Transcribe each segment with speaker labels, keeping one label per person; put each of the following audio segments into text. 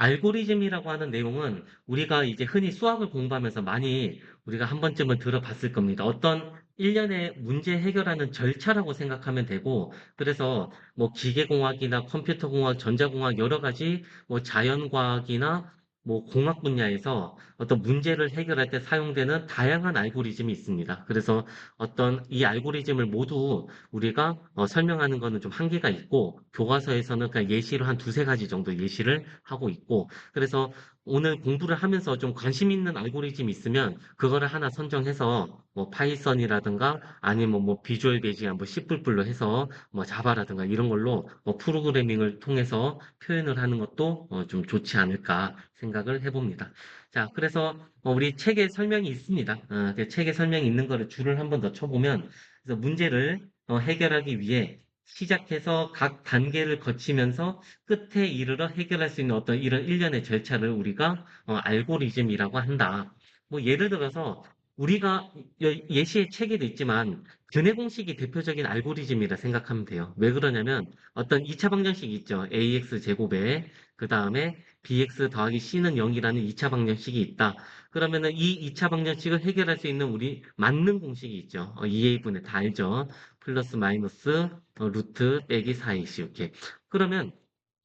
Speaker 1: 알고리즘이라고 하는 내용은 우리가 이제 흔히 수학을 공부하면서 많이 우리가 한 번쯤은 들어봤을 겁니다. 어떤 일련의 문제 해결하는 절차라고 생각하면 되고, 그래서 뭐 기계공학이나 컴퓨터공학, 전자공학 여러 가지 뭐 자연과학이나 뭐 공학 분야에서 어떤 문제를 해결할 때 사용되는 다양한 알고리즘이 있습니다. 그래서 어떤 이 알고리즘을 모두 우리가 설명하는 거는 좀 한계가 있고, 교과서에서는 그냥 예시로 한 두세 가지 정도 예시를 하고 있고, 그래서 오늘 공부를 하면서 좀 관심 있는 알고리즘이 있으면 그거를 하나 선정해서 뭐 파이썬이라든가 아니면 뭐 비주얼 베이직이나 뭐 C++ 로 해서 뭐 자바라든가 이런 걸로 뭐 프로그래밍을 통해서 표현을 하는 것도 좀 좋지 않을까 생각을 해봅니다. 자, 그래서 우리 책에 설명이 있습니다. 그 책에 설명이 있는 거를 줄을 한번 더 쳐보면, 그래서 문제를 해결하기 위해 시작해서 각 단계를 거치면서 끝에 이르러 해결할 수 있는 어떤 이런 일련의 절차를 우리가 알고리즘이라고 한다. 뭐 예를 들어서 우리가 예시의 책에도 있지만 근해 공식이 대표적인 알고리즘이라 생각하면 돼요. 왜 그러냐면 어떤 2차 방정식이 있죠. ax 제곱에 그 다음에 bx 더하기 c는 0이라는 2차 방정식이 있다. 그러면은 이 2차 방정식을 해결할 수 있는 우리 맞는 공식이 있죠. 2a분의 다 알죠. 플러스 마이너스 루트 빼기 4ac 이렇게. 그러면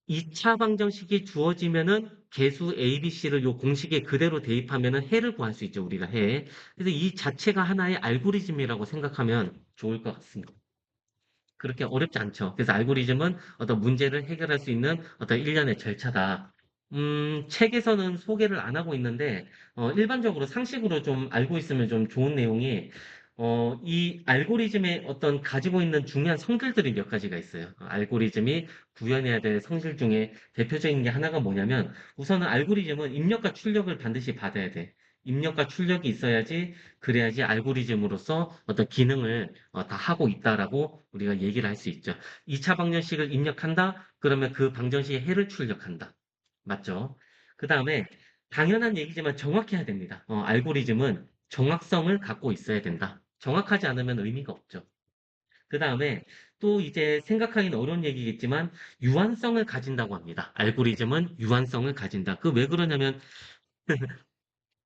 Speaker 1: 2차 방정식이 주어지면은 개수 A, B, C를 요 공식에 그대로 대입하면은 해를 구할 수 있죠, 우리가 해. 그래서 이 자체가 하나의 알고리즘이라고 생각하면 좋을 것 같습니다. 그렇게 어렵지 않죠. 그래서 알고리즘은 어떤 문제를 해결할 수 있는 어떤 일련의 절차다. 책에서는 소개를 안 하고 있는데, 일반적으로 상식으로 좀 알고 있으면 좀 좋은 내용이, 이 알고리즘의 어떤 가지고 있는 중요한 성질들이 몇 가지가 있어요. 알고리즘이 구현해야 될 성질 중에 대표적인 게 하나가 뭐냐면, 우선은 알고리즘은 입력과 출력을 반드시 받아야 돼. 입력과 출력이 있어야지, 그래야지 알고리즘으로서 어떤 기능을 다 하고 있다라고 우리가 얘기를 할 수 있죠. 2차 방정식을 입력한다? 그러면 그 방정식의 해를 출력한다. 맞죠? 그 다음에 당연한 얘기지만 정확해야 됩니다. 알고리즘은 정확성을 갖고 있어야 된다. 정확하지 않으면 의미가 없죠. 그 다음에 또 이제 생각하기는 어려운 얘기겠지만 유한성을 가진다고 합니다. 알고리즘은 유한성을 가진다. 그 왜 그러냐면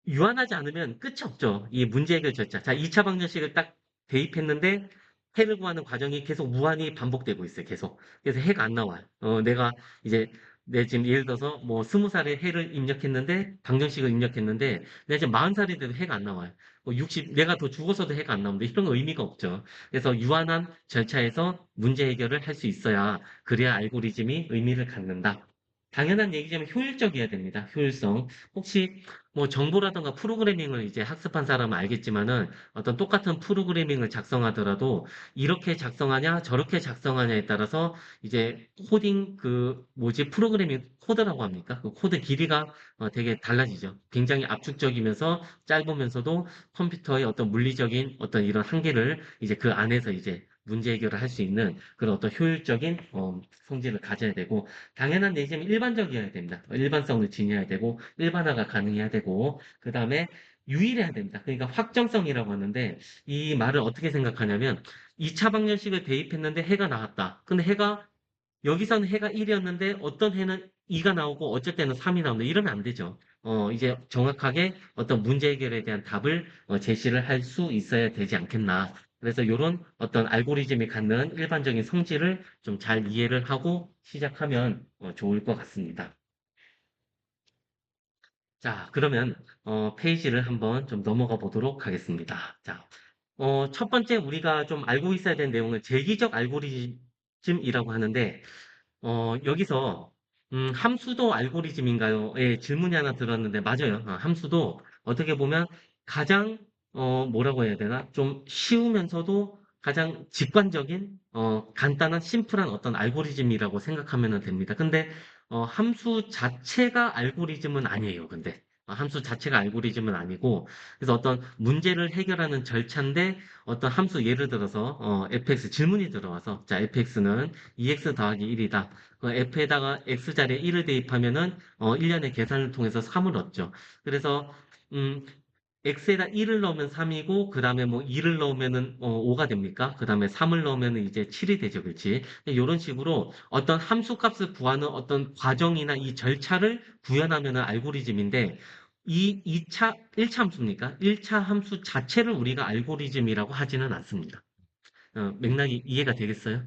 Speaker 1: 유한하지 않으면 끝이 없죠. 이 문제 해결 절차. 자, 2차 방정식을 딱 대입했는데 해를 구하는 과정이 계속 무한히 반복되고 있어요. 계속. 그래서 해가 안 나와요. 내가 이제 내 지금 예를 들어서 뭐 20살에 해를 입력했는데 방정식을 입력했는데 내가 지금 40살이 돼도 해가 안 나와요. 뭐 60, 내가 더 죽어서도 해가 안 나오는데 이런 거 의미가 없죠. 그래서 유한한 절차에서 문제 해결을 할 수 있어야 그래야 알고리즘이 의미를 갖는다. 당연한 얘기지만 효율적이어야 됩니다. 효율성. 혹시 뭐 정보라든가 프로그래밍을 이제 학습한 사람은 알겠지만은 어떤 똑같은 프로그래밍을 작성하더라도 이렇게 작성하냐 저렇게 작성하냐에 따라서 이제 코딩 그 뭐지 프로그래밍 코드라고 합니까? 그 코드 길이가 되게 달라지죠. 굉장히 압축적이면서 짧으면서도 컴퓨터의 어떤 물리적인 어떤 이런 한계를 이제 그 안에서 이제 문제 해결을 할 수 있는 그런 어떤 효율적인 성질을 가져야 되고 당연한 얘기지만 일반적이어야 됩니다. 일반성을 지녀야 되고 일반화가 가능해야 되고 그 다음에 유일해야 됩니다. 그러니까 확정성이라고 하는데 이 말을 어떻게 생각하냐면 2차 방정식을 대입했는데 해가 나왔다. 근데 해가 여기서는 해가 1이었는데 어떤 해는 2가 나오고 어쩔 때는 3이 나온다. 이러면 안 되죠. 이제 정확하게 어떤 문제 해결에 대한 답을 제시를 할 수 있어야 되지 않겠나. 그래서 이런 어떤 알고리즘이 갖는 일반적인 성질을 좀 잘 이해를 하고 시작하면 좋을 것 같습니다. 자, 그러면 페이지를 한번 좀 넘어가 보도록 하겠습니다. 자, 첫 번째 우리가 좀 알고 있어야 되는 내용은 재기적 알고리즘이라고 하는데 여기서 함수도 알고리즘인가요? 예, 질문이 하나 들었는데 맞아요. 함수도 어떻게 보면 가장 뭐라고 해야 되나? 좀 쉬우면서도 가장 직관적인 간단한 심플한 어떤 알고리즘이라고 생각하면 됩니다. 근데 함수 자체가 알고리즘은 아니에요. 근데 함수 자체가 알고리즘은 아니고 그래서 어떤 문제를 해결하는 절차인데 어떤 함수 예를 들어서 fx 질문이 들어와서 자 fx는 2x 더하기 1이다. f에다가 x자리에 1을 대입하면은 1년의 계산을 통해서 3을 얻죠. 그래서 x에다 1을 넣으면 3이고, 그 다음에 뭐 2를 넣으면은 5가 됩니까? 그 다음에 3을 넣으면은 이제 7이 되죠. 그렇지? 이런 식으로 어떤 함수 값을 구하는 어떤 과정이나 이 절차를 구현하면은 알고리즘인데, 이 2차, 1차 함수입니까? 1차 함수 자체를 우리가 알고리즘이라고 하지는 않습니다. 맥락이 이해가 되겠어요?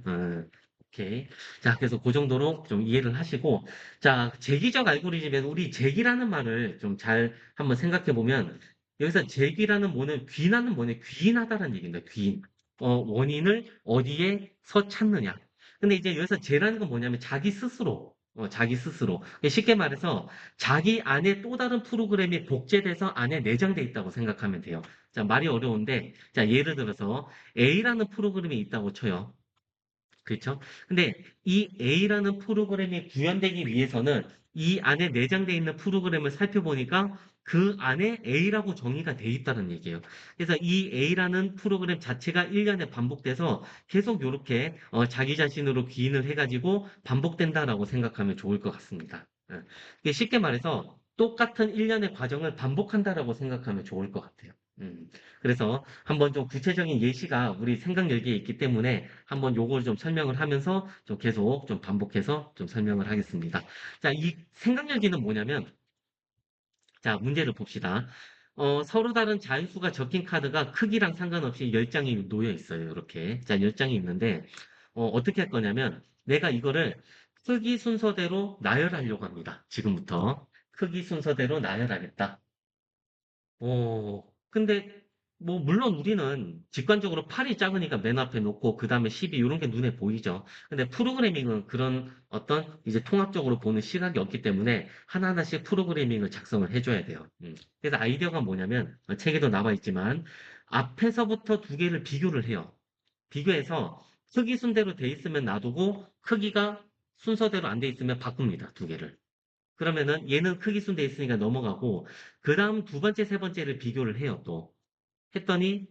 Speaker 1: 오케이. 자, 그래서 그 정도로 좀 이해를 하시고, 자, 재기적 알고리즘에서 우리 재기라는 말을 좀 잘 한번 생각해 보면, 여기서 재기라는 뭐는, 귀나는 뭐냐, 귀인하다라는 얘기입니다. 귀인. 원인을 어디에서 찾느냐. 근데 이제 여기서 재라는 건 뭐냐면 자기 스스로, 자기 스스로. 쉽게 말해서 자기 안에 또 다른 프로그램이 복제돼서 안에 내장돼 있다고 생각하면 돼요. 자, 말이 어려운데, 자, 예를 들어서, A라는 프로그램이 있다고 쳐요. 그렇죠? 근데 이 A라는 프로그램이 구현되기 위해서는 이 안에 내장되어 있는 프로그램을 살펴보니까 그 안에 A라고 정의가 돼 있다는 얘기예요. 그래서 이 A라는 프로그램 자체가 1년에 반복돼서 계속 이렇게 자기 자신으로 기인을 해가지고 반복된다라고 생각하면 좋을 것 같습니다. 이게 쉽게 말해서 똑같은 1년의 과정을 반복한다라고 생각하면 좋을 것 같아요. 그래서 한번 좀 구체적인 예시가 우리 생각 열기에 있기 때문에 한번 요걸 좀 설명을 하면서 좀 계속 좀 반복해서 좀 설명을 하겠습니다. 자, 이 생각 열기는 뭐냐면, 자, 문제를 봅시다. 서로 다른 자인수가 적힌 카드가 크기랑 상관없이 10장이 놓여 있어요. 이렇게. 자, 10장이 있는데, 어떻게 할 거냐면, 내가 이거를 크기 순서대로 나열하려고 합니다. 지금부터. 크기 순서대로 나열하겠다. 근데, 뭐, 물론 우리는 직관적으로 팔이 작으니까 맨 앞에 놓고, 그 다음에 12, 이런 게 눈에 보이죠. 근데 프로그래밍은 그런 어떤 이제 통합적으로 보는 시각이 없기 때문에 하나하나씩 프로그래밍을 작성을 해줘야 돼요. 그래서 아이디어가 뭐냐면, 책에도 나와 있지만, 앞에서부터 두 개를 비교를 해요. 비교해서 크기 순대로 돼 있으면 놔두고, 크기가 순서대로 안 돼 있으면 바꿉니다. 두 개를. 그러면은 얘는 크기 순대 있으니까 넘어가고 그 다음 두 번째, 세 번째를 비교를 해요 또. 했더니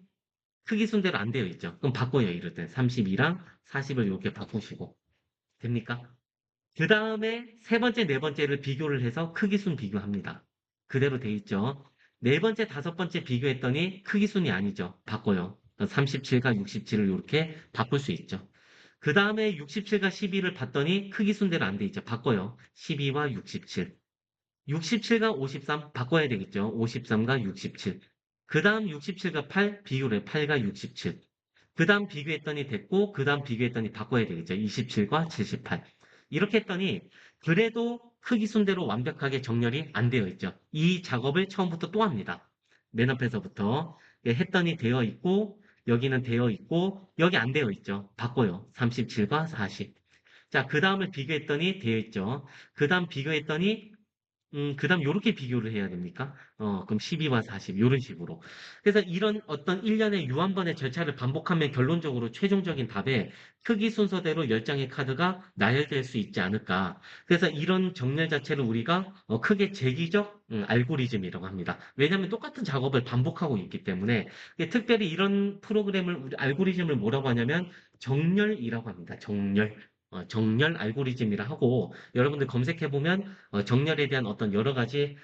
Speaker 1: 크기 순대로 안 되어 있죠. 그럼 바꿔요 이럴 때 32랑 40을 이렇게 바꾸시고 됩니까? 그 다음에 세 번째, 네 번째를 비교를 해서 크기 순 비교합니다. 그대로 돼 있죠. 네 번째, 다섯 번째 비교했더니 크기 순이 아니죠. 바꿔요. 37과 67을 이렇게 바꿀 수 있죠. 그 다음에 67과 12를 봤더니 크기 순대로 안 돼 있죠. 바꿔요. 12와 67. 67과 53 바꿔야 되겠죠. 53과 67. 그 다음 67과 8 비교를 8과 67. 그 다음 비교했더니 됐고, 그 다음 비교했더니 바꿔야 되겠죠. 27과 78. 이렇게 했더니, 그래도 크기 순대로 완벽하게 정렬이 안 되어 있죠. 이 작업을 처음부터 또 합니다. 맨 앞에서부터. 예, 했더니 되어 있고, 여기는 되어 있고, 여기 안 되어 있죠. 바꿔요. 37과 40. 자, 그 다음을 비교했더니 되어 있죠. 그 다음 비교했더니 그다음 요렇게 비교를 해야 됩니까? 그럼 12와 40 요런 식으로. 그래서 이런 어떤 일련의 유한번의 절차를 반복하면 결론적으로 최종적인 답에 크기 순서대로 10장의 카드가 나열될 수 있지 않을까. 그래서 이런 정렬 자체를 우리가 크게 재기적 알고리즘이라고 합니다. 왜냐하면 똑같은 작업을 반복하고 있기 때문에 특별히 이런 프로그램을 알고리즘을 뭐라고 하냐면 정렬이라고 합니다. 정렬. 정렬 알고리즘이라 하고 여러분들 검색해 보면 정렬에 대한 어떤 여러 가지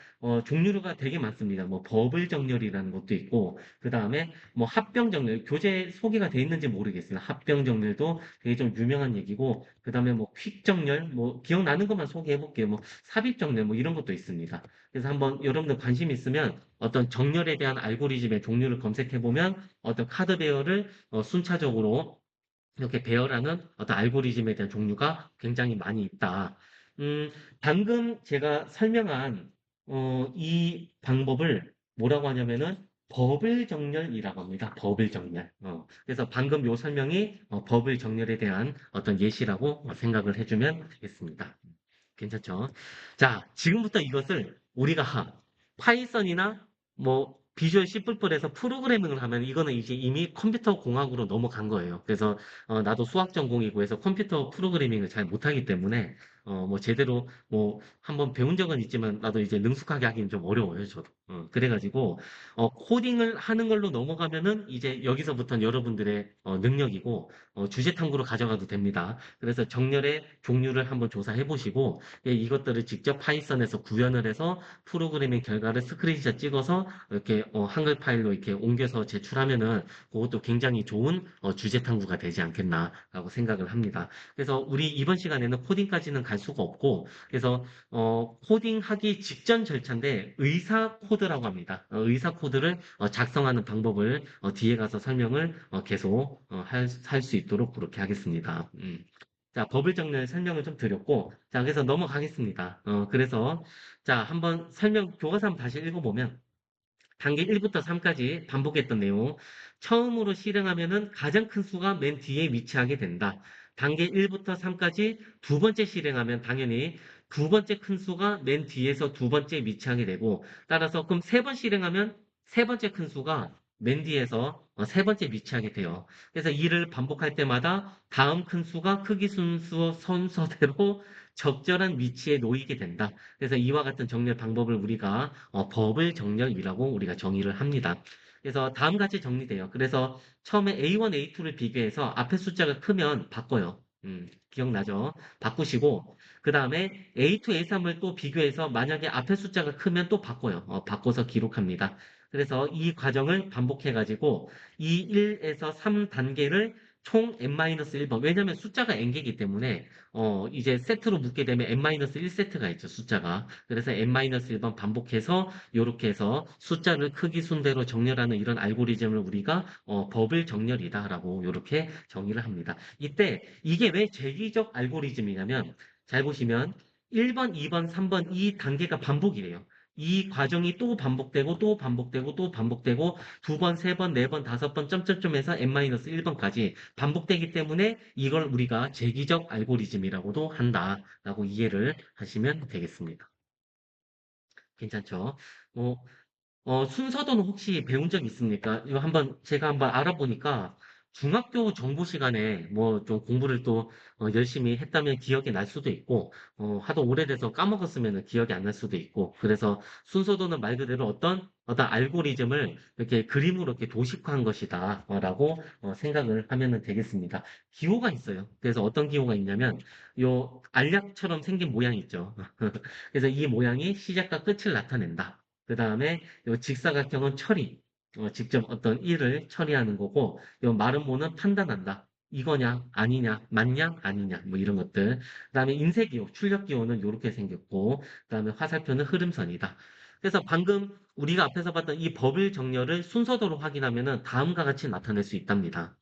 Speaker 1: 종류가 되게 많습니다. 뭐 버블 정렬이라는 것도 있고 그 다음에 뭐 합병 정렬 교재 소개가 돼 있는지 모르겠어요. 합병 정렬도 되게 좀 유명한 얘기고 그 다음에 뭐 퀵 정렬 뭐 기억나는 것만 소개해 볼게요. 뭐 삽입 정렬 뭐 이런 것도 있습니다. 그래서 한번 여러분들 관심 있으면 어떤 정렬에 대한 알고리즘의 종류를 검색해 보면 어떤 카드 배열을 순차적으로 이렇게 배열하는 어떤 알고리즘에 대한 종류가 굉장히 많이 있다. 방금 제가 설명한 이 방법을 뭐라고 하냐면은 버블 정렬이라고 합니다. 버블 정렬. 그래서 방금 요 설명이 버블 정렬에 대한 어떤 예시라고 생각을 해주면 되겠습니다. 괜찮죠? 자, 지금부터 이것을 우리가 파이썬이나 뭐 비주얼 C++에서 프로그래밍을 하면 이거는 이제 이미 컴퓨터 공학으로 넘어간 거예요. 그래서 나도 수학 전공이고 해서 컴퓨터 프로그래밍을 잘 못하기 때문에 뭐 제대로 뭐 한번 배운 적은 있지만 나도 이제 능숙하게 하기는 좀 어려워요, 저도. 그래가지고, 코딩을 하는 걸로 넘어가면은 이제 여기서부터는 여러분들의 능력이고, 주제 탐구로 가져가도 됩니다. 그래서 정렬의 종류를 한번 조사해 보시고, 예, 이것들을 직접 파이썬에서 구현을 해서 프로그래밍 결과를 스크린샷 찍어서 이렇게 한글 파일로 이렇게 옮겨서 제출하면은 그것도 굉장히 좋은 주제 탐구가 되지 않겠나라고 생각을 합니다. 그래서 우리 이번 시간에는 코딩까지는 갈 수가 없고, 그래서 코딩하기 직전 절차인데 의사 코드라고 합니다. 의사 코드를 작성하는 방법을 뒤에 가서 설명을 계속 할 수 있도록 그렇게 하겠습니다. 자, 버블 정렬 설명을 좀 드렸고, 자, 그래서 넘어가겠습니다. 그래서, 자, 한번 교과서 한번 다시 읽어보면, 단계 1부터 3까지 반복했던 내용. 처음으로 실행하면은 가장 큰 수가 맨 뒤에 위치하게 된다. 단계 1부터 3까지 두 번째 실행하면 당연히 두 번째 큰 수가 맨 뒤에서 두 번째 위치하게 되고, 따라서 그럼 세 번 실행하면 세 번째 큰 수가 맨 뒤에서 세 번째 위치하게 돼요. 그래서 이를 반복할 때마다 다음 큰 수가 크기 순서대로 적절한 위치에 놓이게 된다. 그래서 이와 같은 정렬 방법을 우리가 버블 정렬이라고 우리가 정의를 합니다. 그래서 다음 같이 정리돼요. 그래서 처음에 A1, A2를 비교해서 앞에 숫자가 크면 바꿔요. 기억나죠? 바꾸시고 그 다음에 A2, A3을 또 비교해서 만약에 앞에 숫자가 크면 또 바꿔요. 바꿔서 기록합니다. 그래서 이 과정을 반복해가지고 이 1에서 3단계를 총 n-1번. 왜냐하면 숫자가 n개이기 때문에 이제 세트로 묶게 되면 n-1세트가 있죠, 숫자가. 그래서 n-1번 반복해서 이렇게 해서 숫자를 크기 순대로 정렬하는 이런 알고리즘을 우리가 버블 정렬이다라고 이렇게 정의를 합니다. 이때 이게 왜 재기적 알고리즘이냐면 잘 보시면 1번, 2번, 3번 이 단계가 반복이래요. 이 과정이 또 반복되고 또 반복되고 또 반복되고 두 번, 세 번, 네 번, 다섯 번 점점점해서 n-1번까지 반복되기 때문에 이걸 우리가 재기적 알고리즘이라고도 한다라고 이해를 하시면 되겠습니다. 괜찮죠? 뭐, 순서도는 혹시 배운 적 있습니까? 이거 제가 한번 알아보니까 중학교 정보 시간에 뭐 좀 공부를 또 열심히 했다면 기억이 날 수도 있고, 하도 오래돼서 까먹었으면 기억이 안 날 수도 있고, 그래서 순서도는 말 그대로 어떤 알고리즘을 이렇게 그림으로 이렇게 도식화한 것이다, 라고 생각을 하면 되겠습니다. 기호가 있어요. 그래서 어떤 기호가 있냐면, 요 알약처럼 생긴 모양이 있죠. 그래서 이 모양이 시작과 끝을 나타낸다. 그 다음에 요 직사각형은 처리, 직접 어떤 일을 처리하는 거고, 요 마름모는 판단한다. 이거냐, 아니냐, 맞냐, 아니냐, 뭐 이런 것들. 그 다음에 인쇄기호, 출력기호는 이렇게 생겼고, 그 다음에 화살표는 흐름선이다. 그래서 방금 우리가 앞에서 봤던 이 버블 정렬을 순서대로 확인하면은 다음과 같이 나타낼 수 있답니다.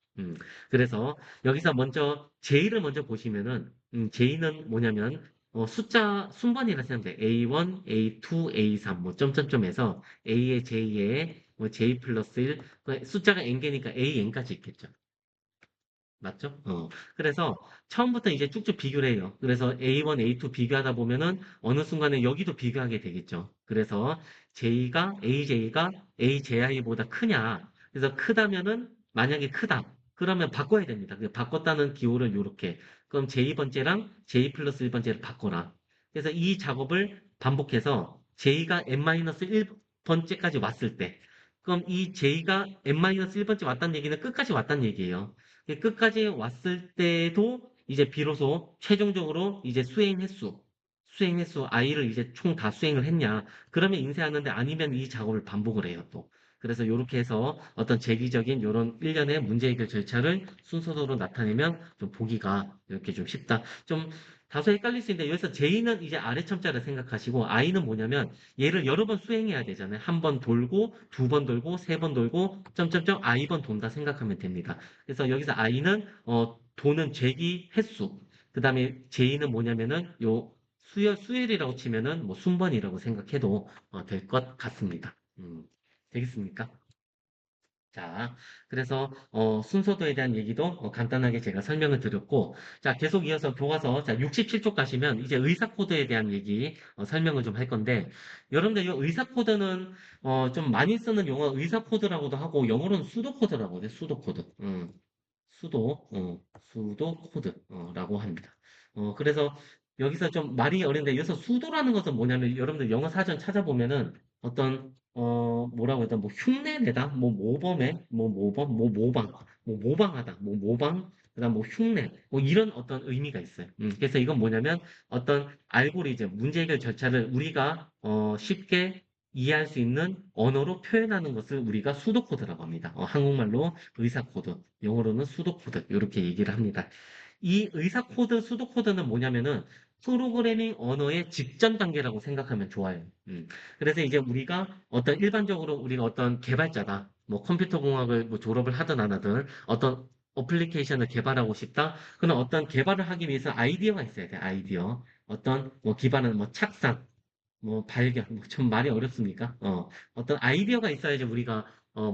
Speaker 1: 그래서 여기서 먼저 J를 먼저 보시면은, J는 뭐냐면, 숫자 순번이라 생각돼. A1, A2, A3, 뭐, 점점점에서 A에 J에 뭐 J 플러스 1, 숫자가 N개니까 AN까지 있겠죠. 맞죠? 그래서 처음부터 이제 쭉쭉 비교를 해요. 그래서 A1, A2 비교하다 보면은 어느 순간에 여기도 비교하게 되겠죠. 그래서 AJ가 AJI보다 크냐. 그래서 크다면은 만약에 크다. 그러면 바꿔야 됩니다. 바꿨다는 기호를 이렇게. 그럼 J 번째랑 J 플러스 1번째를 바꿔라. 그래서 이 작업을 반복해서 J가 N-1번째까지 왔을 때, 그럼 이 J가 N-1번째 왔다는 얘기는 끝까지 왔다는 얘기예요. 끝까지 왔을 때도 이제 비로소 최종적으로 이제 수행 횟수 i를 이제 총 다 수행을 했냐. 그러면 인쇄하는데 아니면 이 작업을 반복을 해요, 또. 그래서 이렇게 해서 어떤 재기적인 이런 일련의 문제 해결 절차를 순서대로 나타내면 좀 보기가 이렇게 좀 쉽다. 좀 다소 헷갈릴 수 있는데 여기서 J는 이제 아래 첨자를 생각하시고 I는 뭐냐면 얘를 여러 번 수행해야 되잖아요. 한 번 돌고 두 번 돌고 세 번 돌고 점점점 I번 돈다 생각하면 됩니다. 그래서 여기서 I는 도는 재기 횟수. 그다음에 J는 뭐냐면은 요 수열이라고 치면은 뭐 순번이라고 생각해도 될 것 같습니다. 되겠습니까? 자, 그래서 순서도에 대한 얘기도 간단하게 제가 설명을 드렸고, 자, 계속 이어서 교과서 자 67쪽 가시면 이제 의사 코드에 대한 얘기 설명을 좀 할 건데, 여러분들 이 의사 코드는 좀 많이 쓰는 용어 의사 코드라고도 하고 영어로는 수도 코드라고 해요. 수도 코드. 수도 코드라고 합니다. 그래서 여기서 좀 말이 어려운데 여기서 수도라는 것은 뭐냐면 여러분들 영어 사전 찾아보면은 뭐라고 해야 되나, 뭐 흉내내다, 뭐 모범해, 뭐 모범, 뭐 모방, 뭐 모방하다, 뭐 모방, 그다음 뭐 흉내, 뭐 이런 어떤 의미가 있어요. 그래서 이건 뭐냐면 어떤 알고리즘, 문제 해결 절차를 우리가 쉽게 이해할 수 있는 언어로 표현하는 것을 우리가 수도코드라고 합니다. 한국말로 의사코드, 영어로는 수도코드, 이렇게 얘기를 합니다. 이 의사코드, 수도코드는 뭐냐면은 프로그래밍 언어의 직전 단계라고 생각하면 좋아요. 그래서 이제 우리가 일반적으로 우리가 어떤 개발자다, 뭐 컴퓨터 공학을 뭐 졸업을 하든 안 하든 어떤 어플리케이션을 개발하고 싶다. 그럼 어떤 개발을 하기 위해서 아이디어가 있어야 돼, 아이디어. 어떤 뭐 기반은 뭐 착상, 뭐 발견, 뭐 좀 말이 어렵습니까? 어떤 아이디어가 있어야지 우리가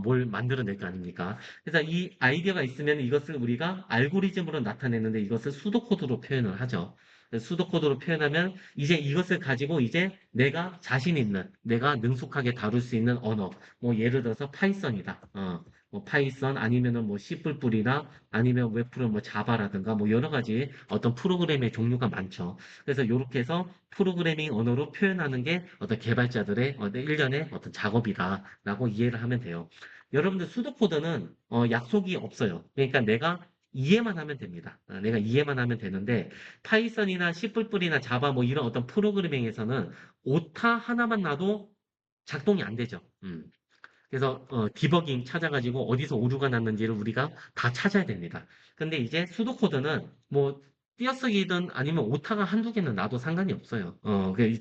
Speaker 1: 뭘 만들어낼 거 아닙니까? 그래서 이 아이디어가 있으면 이것을 우리가 알고리즘으로 나타내는데 이것을 수도코드로 표현을 하죠. 그래서 수도코드로 표현하면 이제 이것을 가지고 이제 내가 자신 있는, 내가 능숙하게 다룰 수 있는 언어, 뭐 예를 들어서 파이썬이다. 뭐 파이썬 아니면은 뭐 C++이나 아니면 웹프로 뭐 자바라든가 뭐 여러 가지 어떤 프로그램의 종류가 많죠. 그래서 이렇게 해서 프로그래밍 언어로 표현하는 게 어떤 개발자들의 일련의 어떤 작업이다라고 이해를 하면 돼요. 여러분들 수도코드는 약속이 없어요. 그러니까 내가 이해만 하면 됩니다. 내가 이해만 하면 되는데 파이썬이나 C++이나 자바 뭐 이런 어떤 프로그래밍에서는 오타 하나만 놔도 작동이 안 되죠. 그래서 디버깅 찾아가지고 어디서 오류가 났는지를 우리가 다 찾아야 됩니다. 근데 이제 수도코드는 뭐 띄어쓰기든 아니면 오타가 한두 개는 나도 상관이 없어요.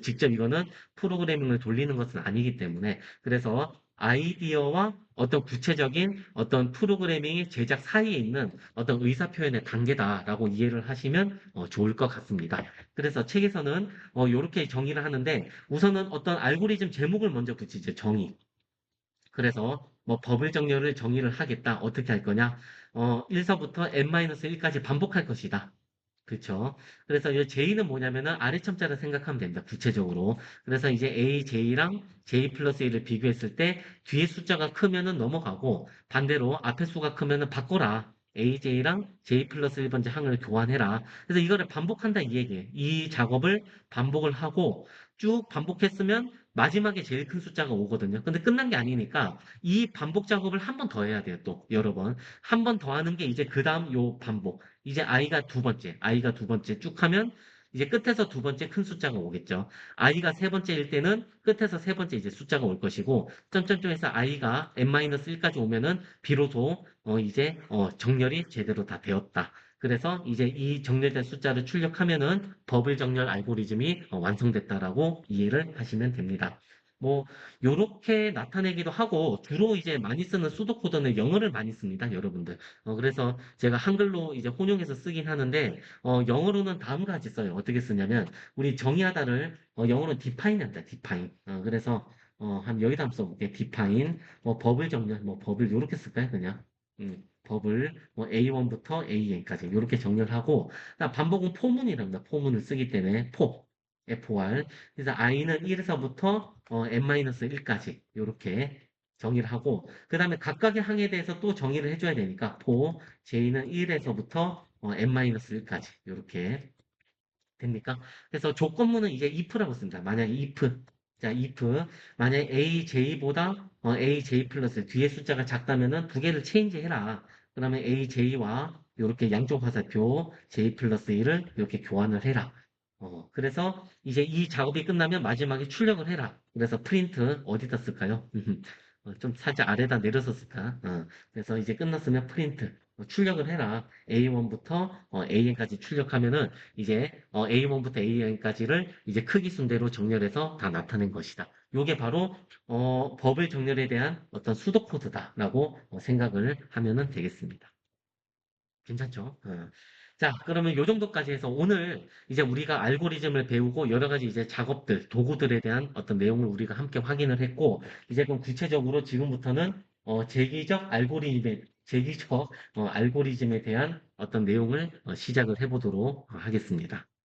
Speaker 1: 직접 이거는 프로그래밍을 돌리는 것은 아니기 때문에 그래서 아이디어와 어떤 구체적인 어떤 프로그래밍의 제작 사이에 있는 어떤 의사표현의 단계다라고 이해를 하시면 좋을 것 같습니다. 그래서 책에서는 이렇게 정의를 하는데 우선은 어떤 알고리즘 제목을 먼저 붙이죠. 정의. 그래서 뭐 버블 정렬을 정의를 하겠다. 어떻게 할 거냐? 1서부터 n-1까지 반복할 것이다. 그렇죠. 그래서 이 J는 뭐냐면은 아래첨자를 생각하면 됩니다. 구체적으로. 그래서 이제 A, J랑 J 플러스 1을 비교했을 때 뒤에 숫자가 크면은 넘어가고 반대로 앞에 수가 크면은 바꿔라. AJ랑 J 플러스 1번째 항을 교환해라. 그래서 이거를 반복한다 이 얘기예요. 이 작업을 반복을 하고 쭉 반복했으면 마지막에 제일 큰 숫자가 오거든요. 근데 끝난 게 아니니까 이 반복 작업을 한 번 더 해야 돼요. 또 여러 번. 한 번 더 하는 게 이제 그 다음 요 반복. 이제 아이가 두 번째 쭉 하면 이제 끝에서 두 번째 큰 숫자가 오겠죠. 아이가 세 번째일 때는 끝에서 세 번째 이제 숫자가 올 것이고, 점점점에서 아이가 n-1까지 오면은 비로소 이제 정렬이 제대로 다 되었다. 그래서 이제 이 정렬된 숫자를 출력하면은 버블 정렬 알고리즘이 완성됐다라고 이해를 하시면 됩니다. 뭐 요렇게 나타내기도 하고 주로 이제 많이 쓰는 수도코드는 영어를 많이 씁니다, 여러분들. 그래서 제가 한글로 이제 혼용해서 쓰긴 하는데, 영어로는 다음과 같이 써요. 어떻게 쓰냐면, 우리 정의하다를, 영어로는 define 한다, define. 그래서, 여기다 한번 써볼게요. define, 뭐, 버블 정렬, 뭐, 버블, 요렇게 쓸까요, 그냥? 버블, 뭐, A1부터 AN까지, 요렇게 정렬하고, 그다음 반복은 포문이랍니다. 포문을 쓰기 때문에, FOR. 그래서 I는 1에서부터, N-1까지, 요렇게 정의를 하고, 그 다음에 각각의 항에 대해서 또 정의를 해줘야 되니까 for j는 1에서부터 n-1까지 이렇게 됩니까? 그래서 조건문은 이제 if라고 씁니다. 만약에 if 자 if 만약에 aj보다 aj 플러스 뒤에 숫자가 작다면은 두 개를 체인지 해라. 그러면 aj와 이렇게 양쪽 화살표 j 플러스 1을 이렇게 교환을 해라. 그래서 이제 이 작업이 끝나면 마지막에 출력을 해라. 그래서 프린트 어디다 쓸까요? 좀 살짝 아래다 내려서 쓸까? 그래서 이제 끝났으면 프린트 출력을 해라. A1부터 AN까지 출력하면은 이제 A1부터 AN까지를 이제 크기 순대로 정렬해서 다 나타낸 것이다. 요게 바로 버블 정렬에 대한 어떤 수도 코드다라고 생각을 하면은 되겠습니다. 괜찮죠? 자, 그러면 요 정도까지 해서 오늘 이제 우리가 알고리즘을 배우고 여러 가지 이제 작업들, 도구들에 대한 어떤 내용을 우리가 함께 확인을 했고, 이제 그럼 구체적으로 지금부터는 제기적 알고리즘에 대한 어떤 내용을 시작을 해보도록 하겠습니다.